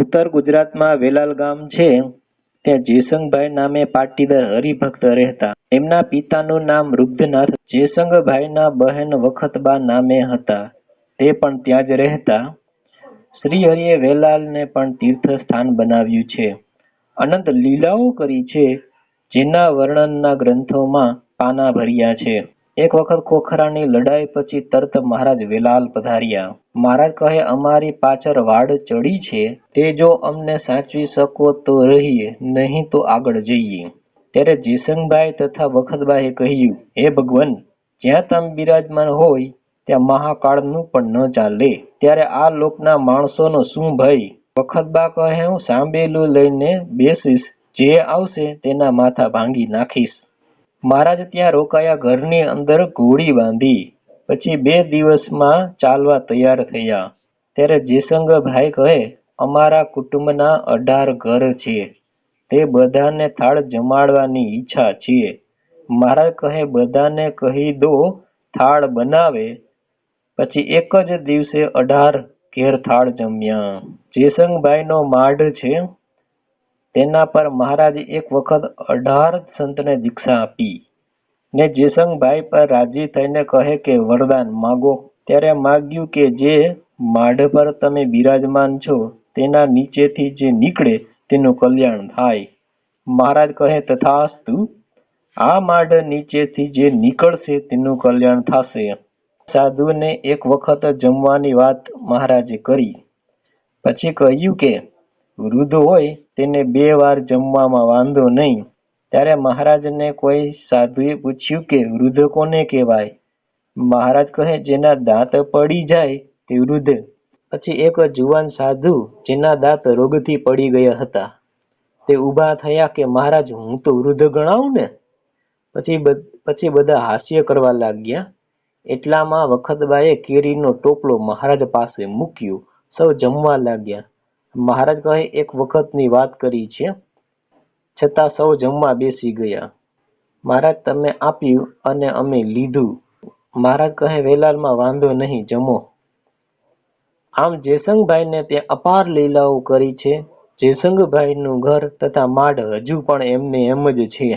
ઉત્તર ગુજરાતમાં વેલાલ ગામ છે ત્યાં જેસંગભાઈ નામે પાટીદાર હરિભક્ત રહેતા. એમના પિતાનું નામ રુદ્રનાથ. જેસંગભાઈના બહેન વખતબા નામે હતા, તે પણ ત્યાં જ રહેતા. શ્રીહરિએ વેલાલને પણ તીર્થ સ્થાન બનાવ્યું છે. અનંત લીલાઓ કરી છે, જેના વર્ણનના ગ્રંથોમાં પાના ભર્યા છે. એક વખત ખોખરાની લડાઈ પછી તરત મહારાજ વેલાલ પધાર્યા. મહારાજ કહે, અમારી પાછળ વાડ ચડી છે, તે જો અમને સાચવી શકો તો રહીએ, નહીં તો આગળ જઈએ. ત્યારે જેસંગભાઈ તથા વખતબાએ કહ્યું, હે ભગવાન, જ્યાં તમે બિરાજમાન હોય ત્યાં મહાકાળનું પણ ન ચાલે. ત્યારે આ લોકના માણસોનો શું ભય? વખતબા કહે, હું સાંભેલું લઈને બેસીશ, જે આવશે તેના માથા ભાંગી નાખીશ. મહારાજ ત્યાં રોકાયા. ઘરની અંદર ઘોડી બાંધી. પછી 2 દિવસમાં ચાલવા તૈયાર થયા. ત્યારે જેસંગભાઈ કહે, અમારા કુટુંબના 18 ઘર છે, તે બધાને થાળ જમાડવાની ઈચ્છા છે. મહારાજ કહે, બધાને કહી દો થાળ બનાવે. પછી એક જ દિવસે 18 ઘેર થાળ જમ્યા. જેસંગભાઈનો માઢ છે, તેના પર મહારાજે એક વખત 18 સંતને દીક્ષા આપી. ને જેસંગભાઈ પર રાજી થઈને કહે કે વરદાન માગો. ત્યારે માગ્યું કે જે માઢ પર તમે બિરાજમાન છો તેના નીચેથી જે નીકળે તેનું કલ્યાણ થાય. મહારાજ કહે, તથાસ્તુ. આ માઢ નીચેથી જે નીકળશે તેનું કલ્યાણ થશે. સાધુને એક વખત જમવાની વાત મહારાજે કરી. પછી કહ્યું કે વૃદ્ધ હોય તેને 2 વાર જમવામાં વાંધો નહીં. ત્યારે મહારાજને કોઈ સાધુએ પૂછ્યું કે વૃદ્ધ કોને કહેવાય? મહારાજ કહે, જેના દાંત પડી જાય તે વૃદ્ધ. પછી એક જુવાન સાધુ જેના દાંત રોગથી પડી ગયા હતા, તે ઊભા થયા કે મહારાજ, હું તો વૃદ્ધ ગણાવું ને. પછી બધા હાસ્ય કરવા લાગ્યા. એટલામાં વખતબાએ કેરીનો ટોપલો મહારાજ પાસે મૂક્યો. સૌ જમવા લાગ્યા. મહારાજ કહે, એક વખતની વાત કરી છે, છતાં સૌ જમવા બેસી ગયા. મહારાજ, તમે આપ્યું અને અમે લીધું. મહારાજ કહે, વેલાલમાં વાંધો નહીં, જમો. આમ જેસંગભાઈને ત્યાં અપાર લીલાઓ કરી છે. જેસંગભાઈનું ઘર તથા માઢ હજુ પણ એમને એમ જ છે.